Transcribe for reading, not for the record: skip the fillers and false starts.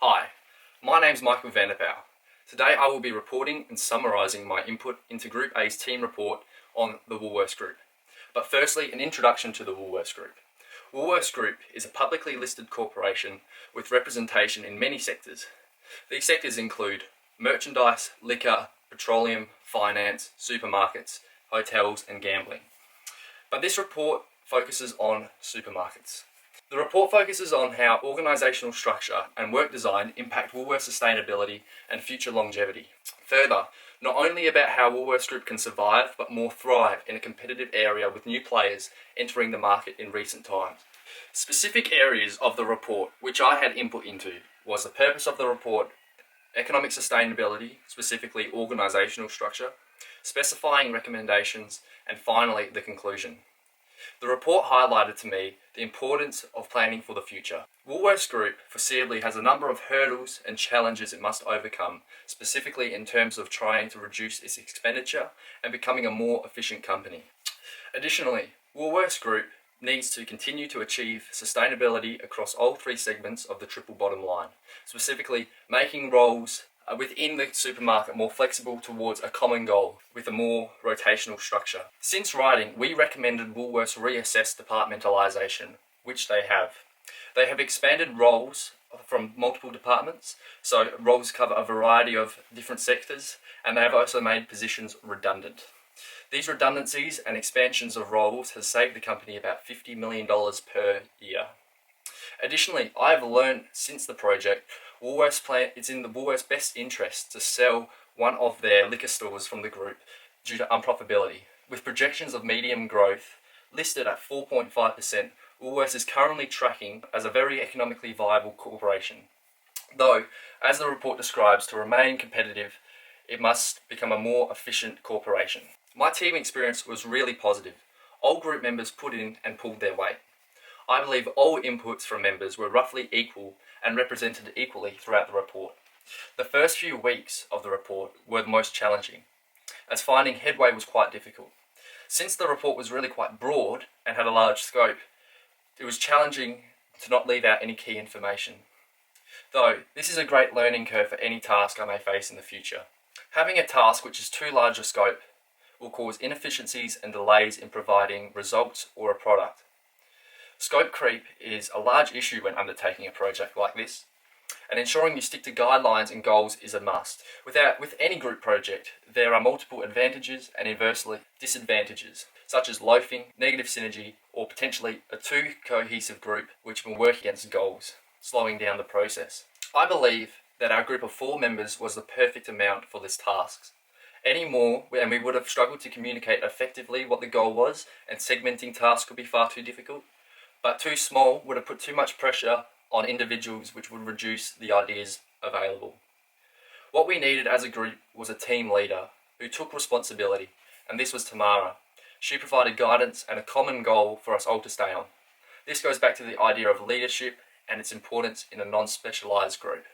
Hi, my name's Michael Vanderpow. Today I will be reporting and summarising my input into Group A's team report on the Woolworths Group. But firstly, an introduction to the Woolworths Group. Woolworths Group is a publicly listed corporation with representation in many sectors. These sectors include merchandise, liquor, petroleum, finance, supermarkets, hotels and gambling. But this report focuses on supermarkets. The report focuses on how organisational structure and work design impact Woolworths' sustainability and future longevity. Further, not only about how Woolworths Group can survive, but more thrive in a competitive area with new players entering the market in recent times. Specific areas of the report which I had input into was the purpose of the report, economic sustainability, specifically organisational structure, specifying recommendations, and finally the conclusion. The report highlighted to me the importance of planning for the future. Woolworths Group foreseeably has a number of hurdles and challenges it must overcome, specifically in terms of trying to reduce its expenditure and becoming a more efficient company. Additionally, Woolworths Group needs to continue to achieve sustainability across all three segments of the triple bottom line, specifically making roles within the supermarket more flexible towards a common goal with a more rotational structure. Since writing, we recommended Woolworths reassess departmentalisation, which they have. They have expanded roles from multiple departments, so roles cover a variety of different sectors, and they have also made positions redundant. These redundancies and expansions of roles has saved the company about $50 million per year. Additionally, I have learned since the project, it's in the Woolworths' best interest to sell one of their liquor stores from the group due to unprofitability. With projections of medium growth listed at 4.5%, Woolworths is currently tracking as a very economically viable corporation. Though, as the report describes, to remain competitive, it must become a more efficient corporation. My team experience was really positive. All group members put in and pulled their weight. I believe all inputs from members were roughly equal and represented equally throughout the report. The first few weeks of the report were the most challenging, as finding headway was quite difficult. Since the report was really quite broad and had a large scope, it was challenging to not leave out any key information. Though, this is a great learning curve for any task I may face in the future. Having a task which is too large a scope will cause inefficiencies and delays in providing results or a product. Scope creep is a large issue when undertaking a project like this, and ensuring you stick to guidelines and goals is a must. With any group project, there are multiple advantages and inversely disadvantages, such as loafing, negative synergy, or potentially a too cohesive group which will work against goals, slowing down the process. I believe that our group of 4 members was the perfect amount for this task. Any more, and we would have struggled to communicate effectively what the goal was, and segmenting tasks would be far too difficult. But too small would have put too much pressure on individuals, which would reduce the ideas available. What we needed as a group was a team leader who took responsibility, and this was Tamara. She provided guidance and a common goal for us all to stay on. This goes back to the idea of leadership and its importance in a non-specialised group.